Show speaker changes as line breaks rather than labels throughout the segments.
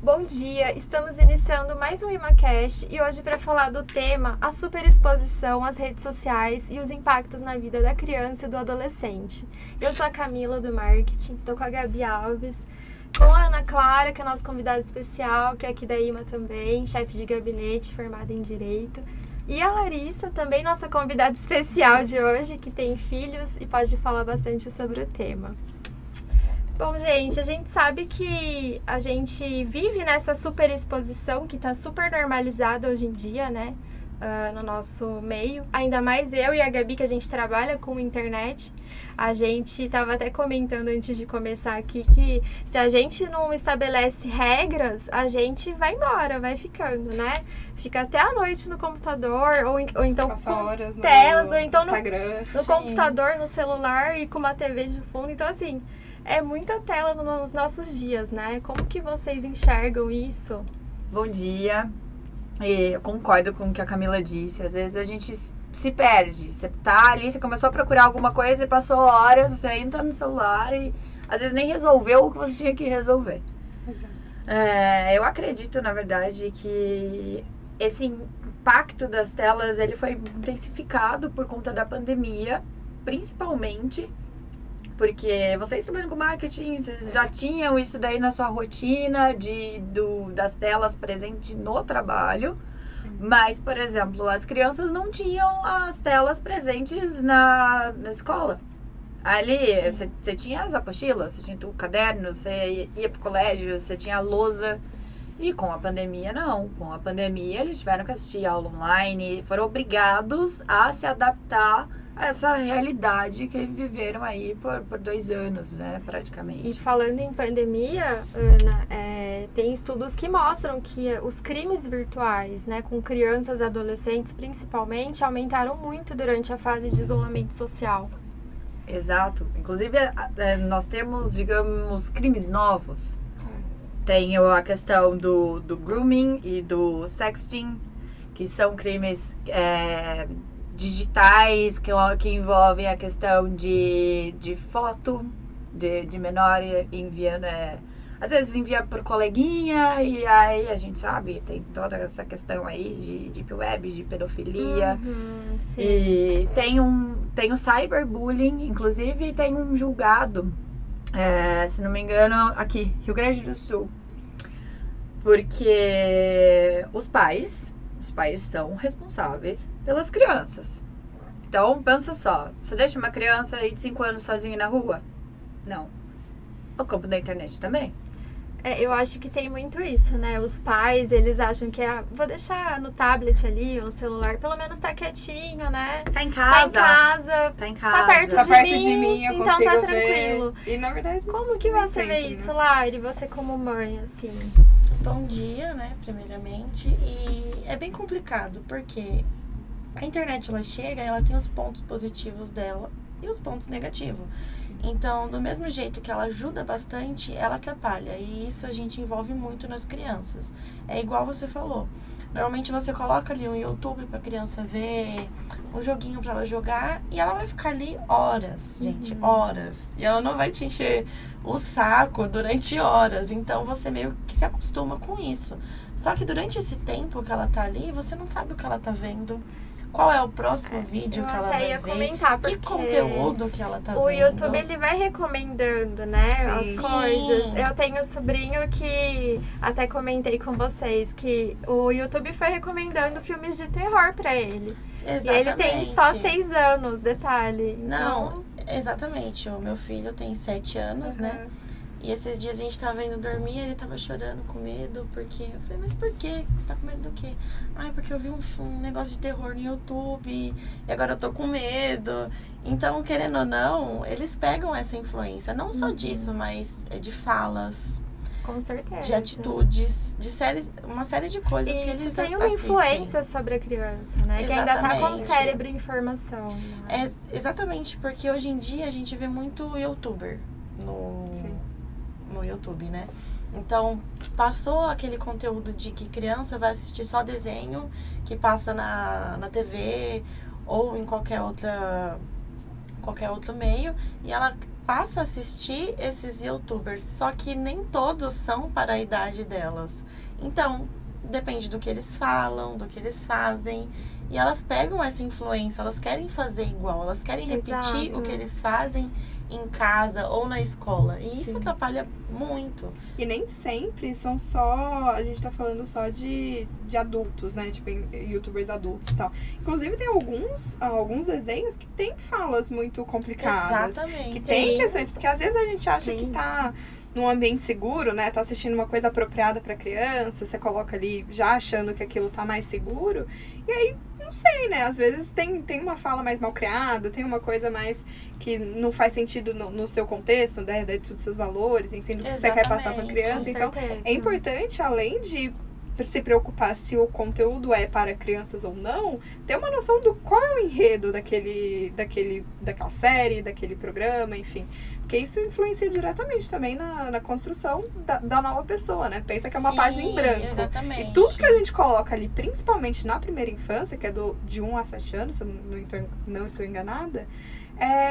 Bom dia, estamos iniciando mais um ImaCast e hoje para falar do tema a superexposição às redes sociais e os impactos na vida da criança e do adolescente. Eu sou a Camila do Marketing, estou com a Gabi Alves, com a Ana Clara, que é a nossa convidada especial, que é aqui da IMA também, chefe de gabinete, formada em Direito. E a Larissa, também nossa convidada especial de hoje, que tem filhos e pode falar bastante sobre o tema. Bom, gente, a gente sabe que a gente vive nessa superexposição que está super normalizada hoje em dia, né? No nosso meio. Ainda mais eu e a Gabi, que a gente trabalha com internet. A gente estava até comentando antes de começar aqui que se a gente não estabelece regras, a gente vai embora, vai ficando, né? Fica até a noite no computador, ou então
passa
com
horas no
telas, ou então
Instagram.
no computador, no celular e com uma TV de fundo. Então, assim, é muita tela nos nossos dias, né? Como que vocês enxergam isso?
Bom dia. Eu concordo com o que a Camila disse. Às vezes a gente se perde. Você tá ali, você começou a procurar alguma coisa e passou horas, você entra no celular e às vezes nem resolveu o que você tinha que resolver.
Exato.
Eu acredito, na verdade, que esse impacto das telas ele foi intensificado por conta da pandemia, principalmente porque vocês trabalham com marketing, vocês já tinham isso daí na sua rotina das telas presentes no trabalho.
Sim.
Mas, por exemplo, as crianças não tinham as telas presentes na escola. Ali, você tinha as apostilas, você tinha o caderno, você ia pro colégio, você tinha a lousa. E com a pandemia, não. Com a pandemia, eles tiveram que assistir aula online, foram obrigados a se adaptar a essa realidade que viveram aí por 2 anos, né, praticamente.
E falando em pandemia, Ana, tem estudos que mostram que os crimes virtuais, né, com crianças e adolescentes, principalmente, aumentaram muito durante a fase de isolamento social.
Exato. Inclusive, nós temos, digamos, crimes novos. Tem a questão do grooming e do sexting, que são crimes digitais, que envolvem a questão de foto de menor enviando. Às vezes envia por coleguinha, e aí a gente sabe, tem toda essa questão aí de deep web, de pedofilia.
Sim.
E tem o cyberbullying, inclusive tem um julgado, se não me engano, aqui, Rio Grande do Sul. Porque os pais são responsáveis pelas crianças. Então, pensa só, você deixa uma criança aí de 5 anos sozinha na rua? Não. O campo da internet também.
Eu acho que tem muito isso, né? Os pais, eles acham que vou deixar no tablet ali, ou no celular, pelo menos tá quietinho, né?
Tá em casa.
Tá perto de mim,
eu
então
consigo
tá
ver.
tranquilo.
E na verdade,
Como que
nem
você vê
sempre,
isso,
né?
Lari? Você como mãe, assim?
Bom dia, né, primeiramente. E é bem complicado, porque a internet, ela chega, ela tem os pontos positivos dela e os pontos negativos.
Sim.
Então, do mesmo jeito que ela ajuda bastante, ela atrapalha. E isso a gente envolve muito nas crianças. É igual você falou. Normalmente você coloca ali um YouTube pra criança ver, um joguinho pra ela jogar, e ela vai ficar ali horas, gente, horas. E ela não vai te encher o saco durante horas. Então você meio que se acostuma com isso. Só que durante esse tempo que ela tá ali, você não sabe o que ela tá vendo. Qual é o próximo vídeo que ela vai ver?
Eu até ia comentar, porque
que conteúdo que ela tá vendo.
o YouTube, ele vai recomendando, né,
Sim.
as coisas. Eu tenho um sobrinho que, até comentei com vocês, que o YouTube foi recomendando filmes de terror pra ele.
Exatamente.
E ele tem só 6 anos, detalhe.
Não, exatamente. O meu filho tem 7 anos, né? E esses dias a gente tava indo dormir, ele tava chorando com medo, porque... Eu falei, mas por quê? Você tá com medo do quê? Ai, porque eu vi um negócio de terror no YouTube, e agora eu tô com medo. Então, querendo ou não, eles pegam essa influência. Não só disso, mas de falas,
Com certeza.
de atitudes, uma série de coisas que
Isso
eles
tem uma
assistem.
influência sobre a criança, né? Que ainda tá com o
Exatamente.
cérebro em formação. Né?
Exatamente, porque hoje em dia a gente vê muito youtuber
Sim.
no YouTube, né? Então, passou aquele conteúdo de que criança vai assistir só desenho que passa na TV ou em qualquer outro meio, e ela passa a assistir esses youtubers, só que nem todos são para a idade delas. Então, depende do que eles falam, do que eles fazem. E elas pegam essa influência, elas querem fazer igual, elas querem repetir
Exato.
o que eles fazem em casa ou na escola. E isso
Sim.
atrapalha muito.
E nem sempre são só... A gente tá falando só de adultos, né? Tipo, youtubers adultos e tal. Inclusive, tem alguns desenhos que tem falas muito complicadas.
Exatamente.
Que tem
Sim.
questões... Porque às vezes a gente acha
Tem
que tá num ambiente seguro, né? Tá assistindo uma coisa apropriada pra criança. Você coloca ali já achando que aquilo tá mais seguro. E aí, não sei, né? Às vezes tem uma fala mais mal criada, tem uma coisa mais que não faz sentido no seu contexto, né? Dentro dos seus valores, enfim, do que você quer passar pra
Exatamente,
criança.
Com
Então,
certeza.
é importante, além de se preocupar se o conteúdo é para crianças ou não, ter uma noção do qual é o enredo daquela série, daquele programa, enfim. Porque isso influencia diretamente também na construção da nova pessoa, né? Pensa que é uma
Sim,
página em branco.
Exatamente.
E tudo que a gente coloca ali, principalmente na primeira infância, que é de 1 a 7 anos, se eu não estou enganada,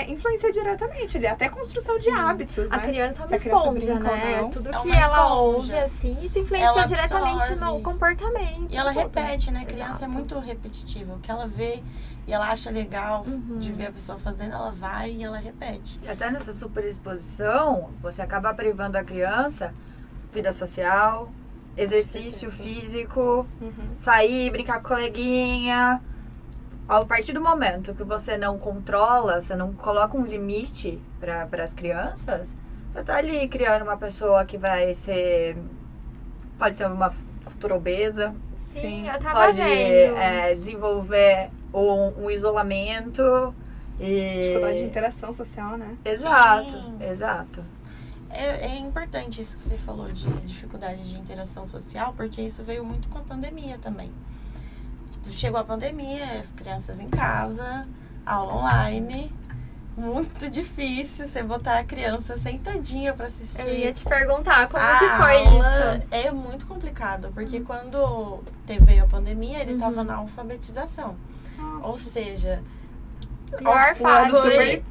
influencia diretamente ali, até a construção de hábitos, né?
A criança é uma
Se a criança
esponja,
brinca ou
né?
não.
Tudo
É
que
uma
ela
esponja.
ouve, assim, isso influencia
Ela
diretamente
absorve.
no comportamento.
E ela
todo.
repete, né? A criança é
Exato.
muito repetitiva. O que ela vê e ela acha legal
Uhum.
de ver a pessoa fazendo, ela vai e ela repete.
E até nessa superexposição, você acaba privando a criança vida social, exercício físico, sair, brincar com coleguinha. A partir do momento que você não controla, você não coloca um limite para as crianças, você tá ali criando uma pessoa que pode ser uma futura obesa,
Sim, eu tava
pode
vendo.
desenvolver um isolamento e...
Dificuldade de interação social, né?
Exato,
Sim.
exato.
É importante isso que você falou de dificuldade de interação social, porque isso veio muito com a pandemia também. Chegou a pandemia, as crianças em casa, aula online, muito difícil você botar a criança sentadinha pra assistir.
Eu ia te perguntar como
a
que foi
aula.
isso.
É muito complicado, porque quando veio a pandemia, ele tava na alfabetização. Ou seja,
Pior
Um lado
fase.
super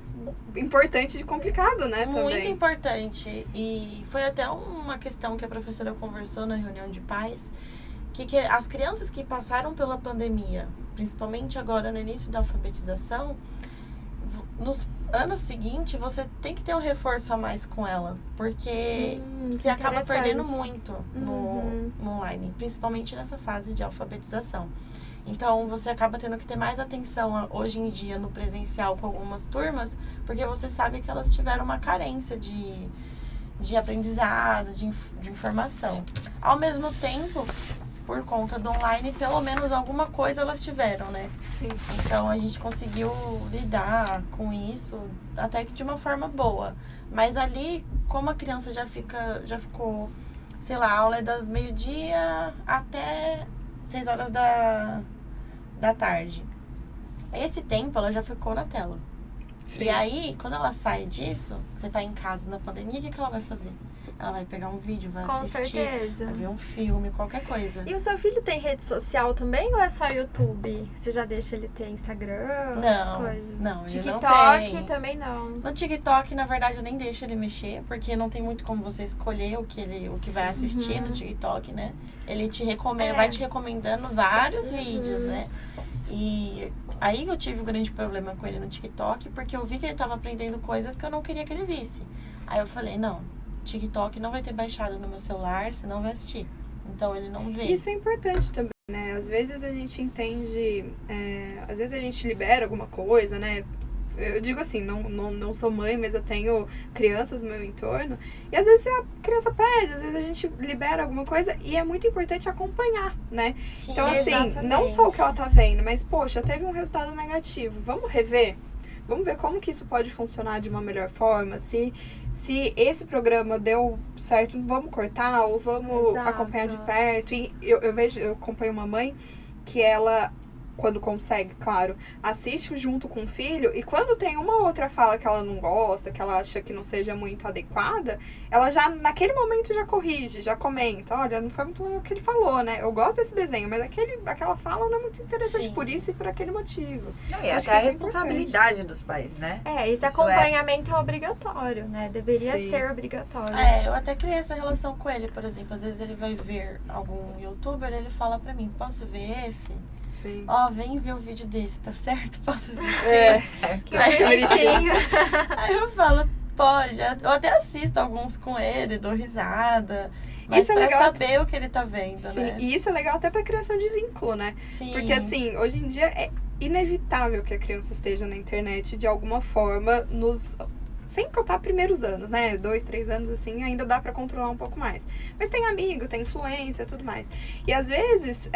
importante e complicado, né?
muito
Também.
importante. E foi até uma questão que a professora conversou na reunião de pais, que as crianças que passaram pela pandemia, principalmente agora no início da alfabetização, nos anos seguintes você tem que ter um reforço a mais com ela, porque você acaba perdendo muito no online, principalmente nessa fase de alfabetização. Então, você acaba tendo que ter mais atenção hoje em dia no presencial com algumas turmas, porque você sabe que elas tiveram uma carência de aprendizado, de informação. Ao mesmo tempo, por conta do online, pelo menos alguma coisa elas tiveram, né?
Sim.
Então, a gente conseguiu lidar com isso até que de uma forma boa. Mas ali, como a criança já ficou, sei lá, a aula é das meio-dia até 6 horas da tarde. Esse tempo ela já ficou na tela.
Sim.
E aí, quando ela sai disso, você tá em casa na pandemia, o que ela vai fazer? Ela vai pegar um vídeo, vai
Com
assistir,
certeza.
vai ver um filme, qualquer coisa.
E o seu filho tem rede social também ou é só YouTube? Você já deixa ele ter Instagram, essas
Não,
coisas?
não, ele não
TikTok
tem.
também não.
No TikTok, na verdade, eu nem deixo ele mexer, porque não tem muito como você escolher o que vai assistir no TikTok, né? Ele te recomenda, vai te recomendando vários vídeos, né? E aí eu tive um grande problema com ele no TikTok, porque eu vi que ele tava aprendendo coisas que eu não queria que ele visse. Aí eu falei, não, TikTok não vai ter baixado no meu celular, você não vai assistir. Então ele não vê.
Isso é importante também, né? Às vezes a gente entende, às vezes a gente libera alguma coisa, né? Eu digo assim, não sou mãe, mas eu tenho crianças no meu entorno. E às vezes a criança pede, às vezes a gente libera alguma coisa e é muito importante acompanhar, né?
Sim,
Então assim,
exatamente.
não só o que ela tá vendo, mas poxa, teve um resultado negativo. Vamos rever? Vamos ver como que isso pode funcionar de uma melhor forma. Se esse programa deu certo, vamos cortar ou vamos
Exato.
acompanhar de perto. E eu acompanho uma mãe que ela quando consegue, claro, assiste junto com o filho, e quando tem uma outra fala que ela não gosta, que ela acha que não seja muito adequada, ela já, naquele momento, já corrige, já comenta, olha, não foi muito legal o que ele falou, né? Eu gosto desse desenho, mas aquela fala não é muito interessante
Sim.
por isso e por aquele motivo.
Não, e
Acho
até a
que isso é
responsabilidade dos pais, né?
Esse
Isso
acompanhamento é obrigatório, né? Deveria
Sim.
ser obrigatório.
Eu até criei essa relação com ele, por exemplo. Às vezes ele vai ver algum youtuber, ele fala pra mim, posso ver esse?
Sim.
Vem ver o vídeo desse, tá certo? Posso assistir?
Que
Aí
bonitinho.
Aí eu falo, pode. Eu até assisto alguns com ele, dou risada. Mas
Isso é
pra
legal.
saber o que ele tá vendo,
Sim,
né?
e isso é legal até pra criação de vínculo, né?
Sim.
Porque, assim, hoje em dia é inevitável que a criança esteja na internet de alguma forma sem contar primeiros anos, né? 2, 3 anos, assim, ainda dá pra controlar um pouco mais. Mas tem amigo, tem influência, tudo mais. E, às vezes,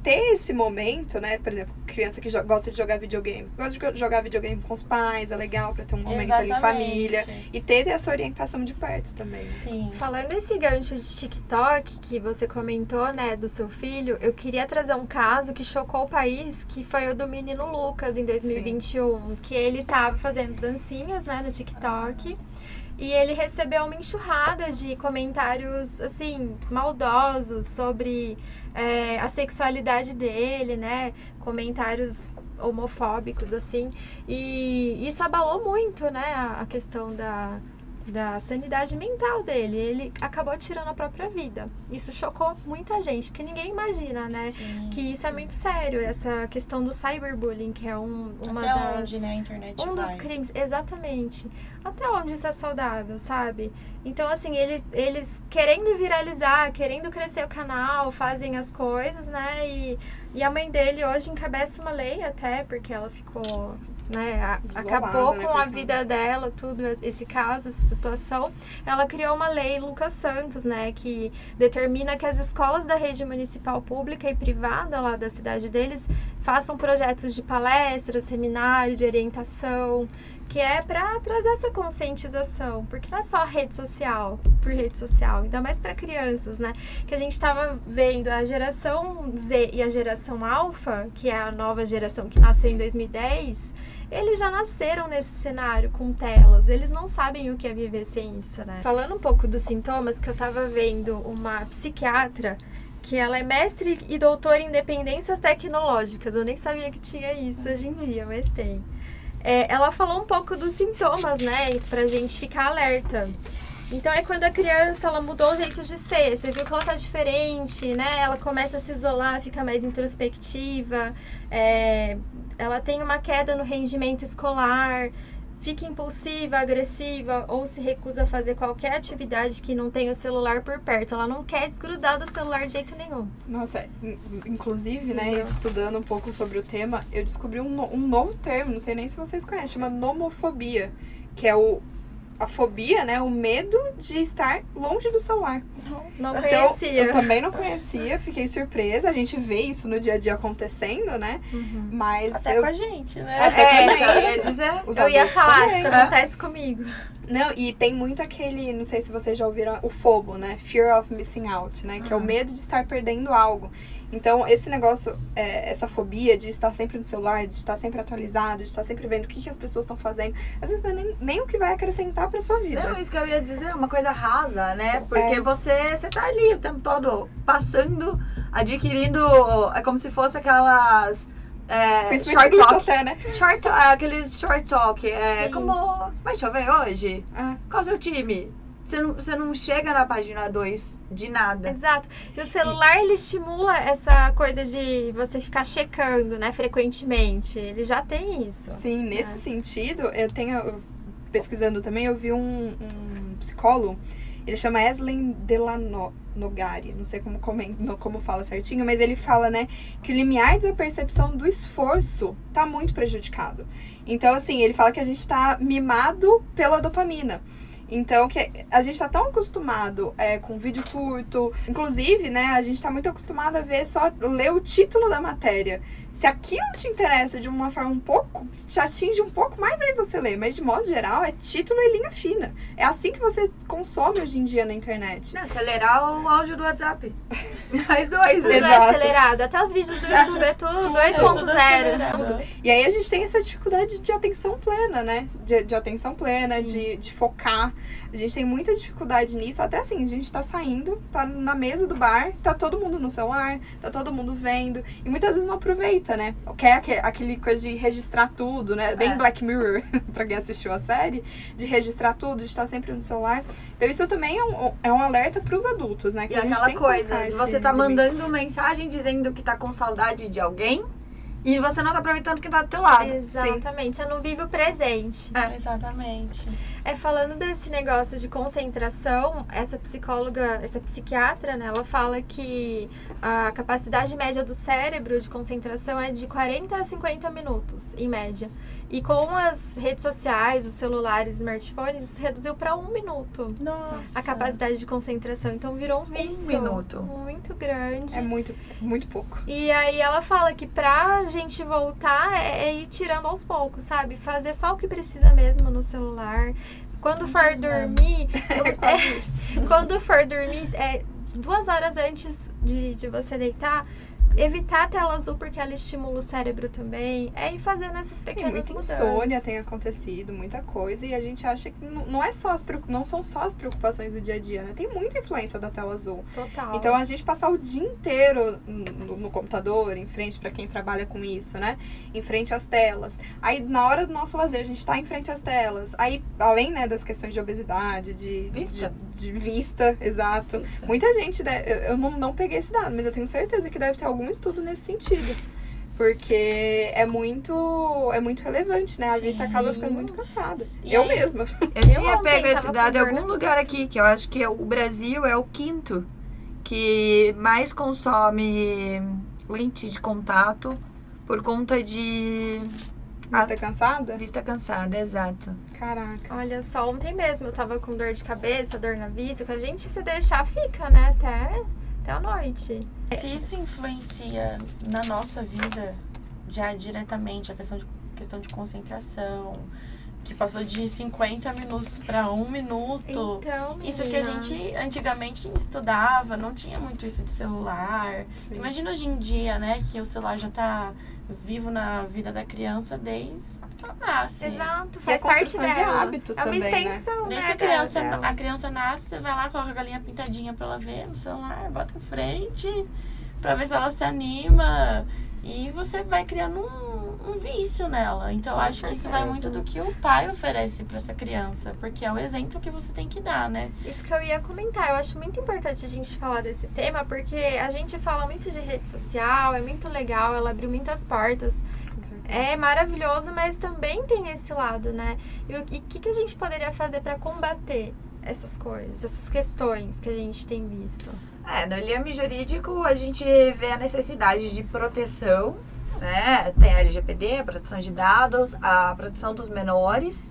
ter esse momento, né? Por exemplo, criança que gosta de jogar videogame. Gosta de jogar videogame com os pais, é legal pra ter um momento ali em família. E ter essa orientação de perto também.
Sim.
Falando esse gancho de TikTok que você comentou, né, do seu filho, eu queria trazer um caso que chocou o país, que foi o do menino Lucas, em 2021. Que ele tava fazendo dancinhas, né, no TikTok. E ele recebeu uma enxurrada de comentários, assim, maldosos sobre a sexualidade dele, né? Comentários homofóbicos, assim. E isso abalou muito, né? A questão da sanidade mental dele. Ele acabou tirando a própria vida. Isso chocou muita gente, porque ninguém imagina, né?
Sim,
Que isso é muito sério, essa questão do cyberbullying, que é uma
Até
das...
onde, né, a internet
Um dos
vai.
crimes, exatamente. Até onde isso é saudável, sabe? Então, assim, eles querendo viralizar, querendo crescer o canal, fazem as coisas, né? E a mãe dele hoje encabeça uma lei até, porque ela ficou, né?
Isolada,
Acabou
né,
com a
coitada.
vida dela, tudo, esse caso, essa situação. Ela criou uma lei, Lucas Santos, né? Que determina que as escolas da rede municipal pública e privada lá da cidade deles façam projetos de palestras, seminário, de orientação, que é para trazer essa conscientização, porque não é só rede social, por rede social, ainda mais para crianças, né? Que a gente estava vendo a geração Z e a geração Alpha, que é a nova geração que nasceu em 2010, eles já nasceram nesse cenário com telas, eles não sabem o que é viver sem isso, né? Falando um pouco dos sintomas, que eu estava vendo uma psiquiatra que ela é mestre e doutora em dependências tecnológicas, eu nem sabia que tinha isso hoje em dia, mas tem. Ela falou um pouco dos sintomas, né, pra gente ficar alerta. Então é quando a criança, ela mudou o jeito de ser, você viu que ela tá diferente, né, ela começa a se isolar, fica mais introspectiva, ela tem uma queda no rendimento escolar, fica impulsiva, agressiva ou se recusa a fazer qualquer atividade que não tenha o celular por perto. Ela não quer desgrudar do celular de jeito nenhum.
Nossa, inclusive, né, estudando um pouco sobre o tema, eu descobri um novo termo, não sei nem se vocês conhecem, chama nomofobia, que é a fobia, né, o medo de estar longe do celular.
Não
Então,
conhecia.
eu também não conhecia, fiquei surpresa, a gente vê isso no dia a dia acontecendo, né, mas
Até com a gente, né?
Até com a
Eu
gente.
ia dizer.
Os
Eu ia
adultos
falar,
também.
isso acontece comigo.
Não, e tem muito aquele, não sei se vocês já ouviram, o FOMO, né? Fear of Missing Out, né? Que é o medo de estar perdendo algo. Então, esse negócio, essa fobia de estar sempre no celular, de estar sempre atualizado, de estar sempre vendo o que as pessoas estão fazendo, às vezes não é nem o que vai acrescentar pra sua vida.
Não, isso que eu ia dizer, uma coisa rasa, né? Porque você tá ali o tempo todo passando, adquirindo, é como se fosse aquelas short talk.
Até, né?
Aqueles short talk.
Sim.
Como vai chover hoje?
Ah.
Qual é o seu time? Você não chega na página 2 de nada.
Exato. E o celular, ele estimula essa coisa de você ficar checando, né, frequentemente. Ele já tem isso.
Sim, nesse sentido, pesquisando também, eu vi um psicólogo, ele chama Eslen Delanogari, não sei como fala certinho, mas ele fala, né, que o limiar da percepção do esforço tá muito prejudicado. Então, assim, ele fala que a gente tá mimado pela dopamina. Então, que a gente tá tão acostumado com vídeo curto. Inclusive, né, a gente tá muito acostumado a ler o título da matéria. Se aquilo te interessa de uma forma um pouco, te atinge um pouco mais, aí você lê. Mas de modo geral, é título e linha fina. É assim que você consome hoje em dia na internet.
Não, acelerar o áudio do WhatsApp. Mais 2,
Tudo é
Exato.
acelerado. Até os vídeos do YouTube é tudo
Tudo
2.0.
acelerado.
E aí a gente tem essa dificuldade de atenção plena, né? De atenção plena,
Sim.
de focar. A gente tem muita dificuldade nisso. Até assim, a gente tá saindo, tá na mesa do bar, tá todo mundo no celular, tá todo mundo vendo. E muitas vezes não aproveita, né? Quer aquele coisa de registrar tudo, né? Bem Black Mirror, pra quem assistiu a série. De registrar tudo, de estar sempre no celular. Então isso também é um alerta pros adultos, né? Que
E
a gente
aquela
tem que
coisa,
colocar
de você
esse
tá
limite.
mandando mensagem dizendo que tá com saudade de alguém e você não tá aproveitando quem tá do teu lado.
Exatamente, você não vive o presente.
Exatamente.
Falando desse negócio de concentração, essa psicóloga, essa psiquiatra, né, ela fala que a capacidade média do cérebro de concentração é de 40 a 50 minutos, em média. E com as redes sociais, os celulares, smartphones, isso reduziu para 1 minuto
Nossa.
a capacidade de concentração. Então virou um vício
minuto.
muito grande.
É muito, muito pouco.
E aí ela fala que pra gente voltar é ir tirando aos poucos, sabe? Fazer só o que precisa mesmo no celular. Quando for dormir, quando for dormir, 2 horas antes de você deitar, evitar a tela azul porque ela estimula o cérebro também. É ir fazendo essas
E
pequenas
muita
mudanças.
insônia tem acontecido, muita coisa, e a gente acha que não são só as preocupações do dia a dia, né? Tem muita influência da tela azul.
Total.
Então a gente passar o dia inteiro no computador, em frente, pra quem trabalha com isso, né? Em frente às telas. Aí na hora do nosso lazer, a gente tá em frente às telas. Aí, além, né, das questões de obesidade, de vista, exato.
Vista.
Muita gente, eu não peguei esse dado, mas eu tenho certeza que deve ter algum estudo nesse sentido. Porque é muito relevante, né? A vista acaba ficando muito cansada.
E
Eu
aí-
mesma.
Eu tinha
ontem
pego esse
tava
dado em
com dor
algum
na
lugar
vista.
aqui, que eu acho que o Brasil é o 5º que mais consome lente de contato por conta de
Vista cansada?
vista cansada, exato.
Caraca.
Olha só, ontem mesmo eu tava com dor de cabeça, dor na vista, que a gente se deixar fica, né? Até a noite.
Se isso influencia na nossa vida, já diretamente, a questão de concentração, que passou de 50 minutos para 1 minuto.
Então,
Isso que a
menina,
gente antigamente estudava, não tinha muito isso de celular.
Sim.
Imagina hoje em dia, né, que o celular já tá vivo na vida da criança desde que ela nasce.
Exato,
E
faz
a
parte
construção de
dela.
hábito
É uma
também, né?
extensão,
Desde
né?
a criança nasce, você vai lá, coloca a galinha pintadinha pra ela ver no celular, bota em frente, pra ver se ela se anima. E você vai criando um vício nela. Então, eu acho que isso vai muito do que o pai oferece pra essa criança. Porque é o exemplo que você tem que dar, né?
Isso que eu ia comentar. Eu acho muito importante a gente falar desse tema, porque a gente fala muito de rede social, é muito legal, ela abriu muitas portas.
Com certeza.
É maravilhoso, mas também tem esse lado, né? E o que a gente poderia fazer para combater essas coisas, essas questões que a gente tem visto?
No Liame Jurídico a gente vê a necessidade de proteção, né? Tem a LGPD, a proteção de dados, a proteção dos menores.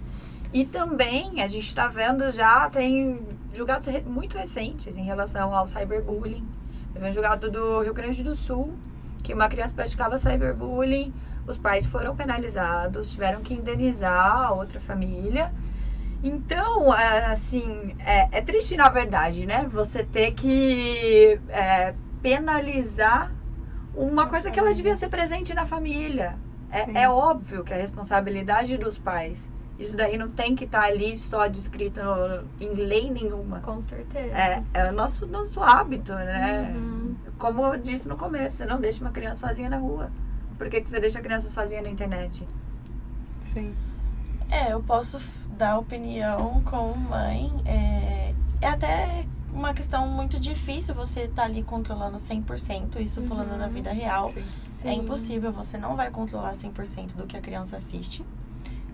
E também a gente está vendo já, tem julgados muito recentes em relação ao cyberbullying. Teve um julgado do Rio Grande do Sul, que uma criança praticava cyberbullying, os pais foram penalizados, tiveram que indenizar a outra família. Então, assim, é triste na verdade, né? Você ter que penalizar uma coisa que ela devia ser presente na família.
Sim.
É óbvio que a responsabilidade dos pais, isso daí não tem que estar ali só descrito em lei nenhuma.
Com certeza.
É o nosso hábito, né?
Uhum.
Como eu disse no começo, você não deixa uma criança sozinha na rua. Por que você deixa a criança sozinha na internet?
Sim.
Eu posso dar opinião como mãe. É até uma questão muito difícil você estar ali controlando 100%, isso falando na vida real.
Sim.
Sim.
É impossível, você não vai controlar 100% do que a criança assiste.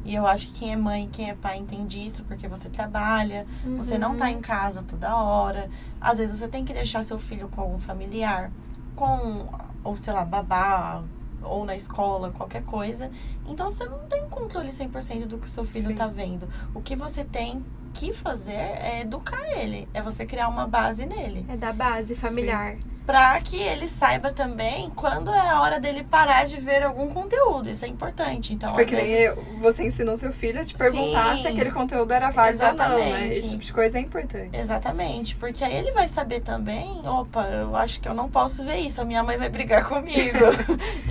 E eu acho que quem é mãe, quem é pai entende isso, porque você trabalha, você não tá em casa toda hora. Às vezes você tem que deixar seu filho com algum familiar, ou sei lá, babá, ou na escola, qualquer coisa. Então você não tem controle 100% do que o seu filho
Sim.
tá vendo. O que você tem que fazer é educar ele, é você criar uma base nele.
É da base familiar.
Pra que ele saiba também quando é a hora dele parar de ver algum conteúdo. Isso é importante. Então, às
Porque
vezes-
nem você ensinou seu filho a te perguntar
Sim,
se aquele conteúdo era válido ou não, né?
exatamente.
Esse tipo de coisa é importante.
Exatamente, porque aí ele vai saber também, opa, eu acho que eu não posso ver isso, a minha mãe vai brigar comigo,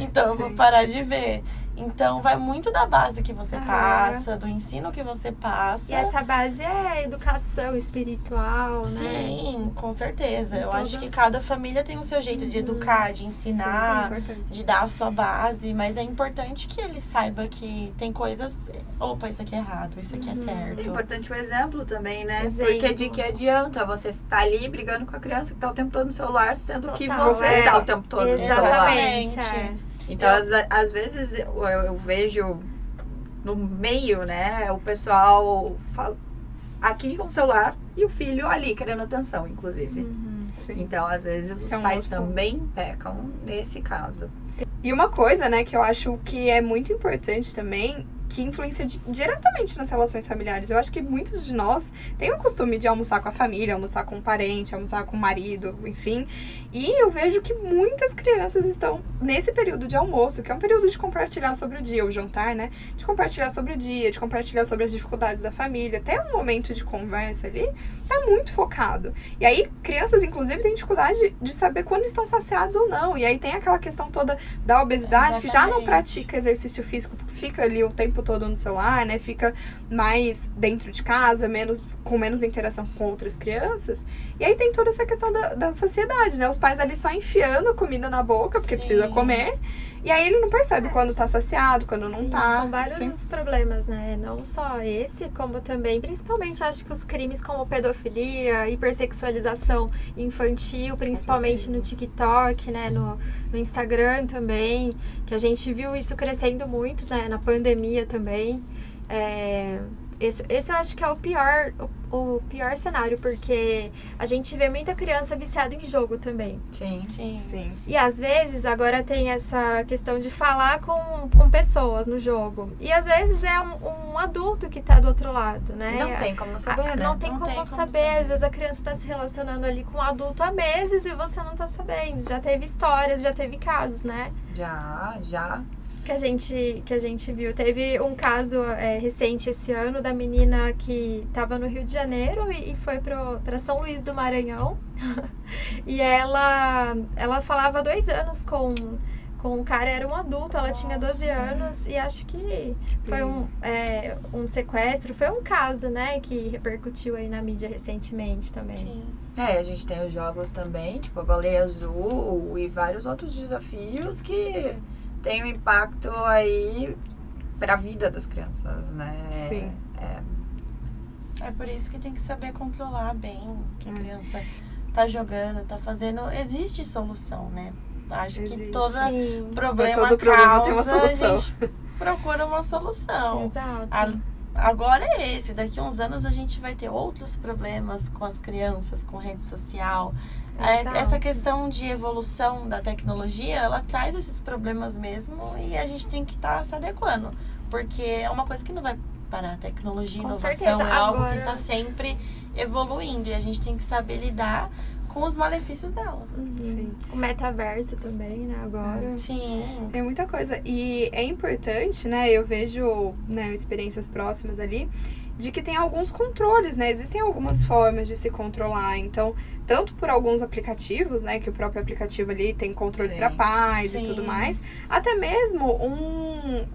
então eu vou
Sim.
parar de ver. Então vai muito da base que você
Aham.
passa, do ensino que você passa.
E essa base é educação espiritual, né?
Sim, com certeza. Eu acho que
Todas-
cada família tem o seu jeito de educar, de ensinar,
Sim, com certeza.
de dar a sua base, mas é importante que ele saiba que tem coisas, opa, isso aqui é errado, isso aqui é
É
certo.
importante o exemplo também, né?
Exemplo.
Porque de que adianta você tá ali brigando com a criança que tá o tempo todo no celular, sendo que
Total.
você
É.
tá o tempo todo no celular.
Exatamente.
Exatamente.
Então, às vezes, eu vejo no meio, né, o pessoal aqui com o celular e o filho ali querendo atenção, inclusive.
Sim.
Então, às vezes, os
Isso é um
pais
outro ponto.
também pecam nesse caso.
E uma coisa, né, que eu acho que é muito importante também, que influencia diretamente nas relações familiares. Eu acho que muitos de nós têm o costume de almoçar com a família, almoçar com um parente, almoçar com o marido, enfim. E eu vejo que muitas crianças estão nesse período de almoço, que é um período de compartilhar sobre o dia, o jantar, né? De compartilhar sobre o dia, de compartilhar sobre as dificuldades da família. Até um momento de conversa ali, tá muito focado. E aí, crianças, inclusive, têm dificuldade de saber quando estão saciados ou não. E aí tem aquela questão toda da obesidade, que já não
Exatamente.
pratica exercício físico, fica ali o tempo todo no celular, né? Fica mais dentro de casa, com menos interação com outras crianças. E aí tem toda essa questão da saciedade, né? Os pais ali só enfiando a comida na boca, porque
Sim.
precisa comer. E aí ele não percebe quando tá saciado, quando não
Sim,
tá.
são vários
Sim.
os problemas, né? Não só esse, como também, principalmente, acho que os crimes como pedofilia, hipersexualização infantil, principalmente no TikTok, né? No Instagram também, que a gente viu isso crescendo muito, né? Na pandemia também. Esse eu acho que é o pior cenário, porque a gente vê muita criança viciada em jogo também.
Sim.
Sim.
Sim.
E às vezes agora tem essa questão de falar com pessoas no jogo. E às vezes é um adulto que tá do outro lado, né?
Não tem como saber, né?
Não tem
Não
como
tem como
saber.
saber.
Às vezes a criança tá se relacionando ali com um adulto há meses e você não tá sabendo. Já teve histórias, já teve casos, né?
Já.
Que a gente viu. Teve um caso recente esse ano da menina que estava no Rio de Janeiro e foi para São Luís do Maranhão. E ela falava há 2 anos com o cara, era um adulto, ela tinha 12 anos e acho que foi um sequestro, foi um caso, né, que repercutiu aí na mídia recentemente também.
Sim.
A gente tem os jogos também, tipo a Baleia Azul e vários outros desafios que tem um impacto aí pra vida das crianças, né?
Sim.
É por isso que tem que saber controlar bem o que a criança tá jogando, tá fazendo. Existe solução, né? Acho que
Existe.
todo
Sim,
problema,
Todo problema tem uma
causa,
solução.
a gente procura uma solução.
exato.
Agora é esse, daqui a uns anos a gente vai ter outros problemas com as crianças, com rede social.
Exato.
Essa questão de evolução da tecnologia, ela traz esses problemas mesmo e a gente tem que estar se adequando. Porque é uma coisa que não vai parar. A tecnologia e
Com
inovação
certeza.
é algo que
Agora-
está sempre evoluindo e a gente tem que saber lidar com os malefícios dela.
Sim.
O metaverso também, né, agora.
Sim.
Tem muita coisa. E é importante, né? Eu vejo, né, experiências próximas ali, de que tem alguns controles, né? Existem algumas formas de se controlar. Então, tanto por alguns aplicativos, né? Que o próprio aplicativo ali tem controle
Sim.
para pais
Sim.
e tudo mais. Até mesmo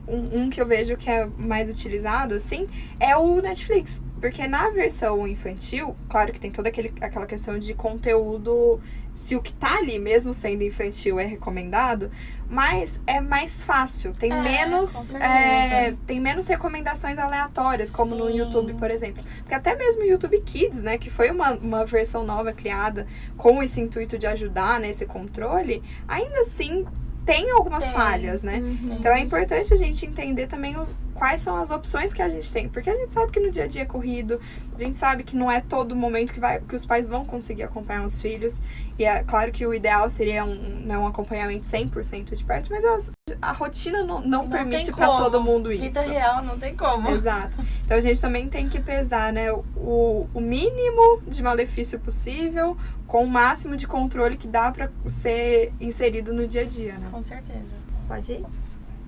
um que eu vejo que é mais utilizado, assim, é o Netflix. Porque na versão infantil, claro que tem toda aquela questão de conteúdo, se o que tá ali, mesmo sendo infantil, é recomendado, mas é mais fácil. Tem
É,
menos
com certeza.
tem menos recomendações aleatórias, como no
Sim.
YouTube, por exemplo. Porque até mesmo o YouTube Kids, né, que foi uma versão nova criada com esse intuito de ajudar nesse controle, ainda assim tem algumas
Tem.
falhas, né? Então é importante a gente entender também quais são as opções que a gente tem. Porque a gente sabe que no dia a dia é corrido, a gente sabe que não é todo momento que os pais vão conseguir acompanhar os filhos. E é claro que o ideal seria um acompanhamento 100% de perto, mas a rotina não
tem
permite pra
como.
todo mundo isso.
Vida real não tem como.
Exato. Então a gente também tem que pesar, né, o mínimo de malefício possível com o máximo de controle que dá pra ser inserido no dia a dia, né?
Com certeza.
Pode ir?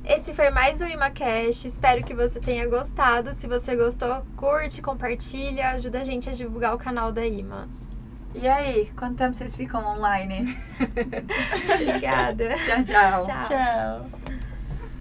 Esse foi mais um ImaCast. Espero que você tenha gostado. Se você gostou, curte, compartilha, ajuda a gente a divulgar o canal da Ima.
E aí, quanto tempo vocês ficam online?
Obrigada.
Tchau, tchau.
Tchau.
Tchau.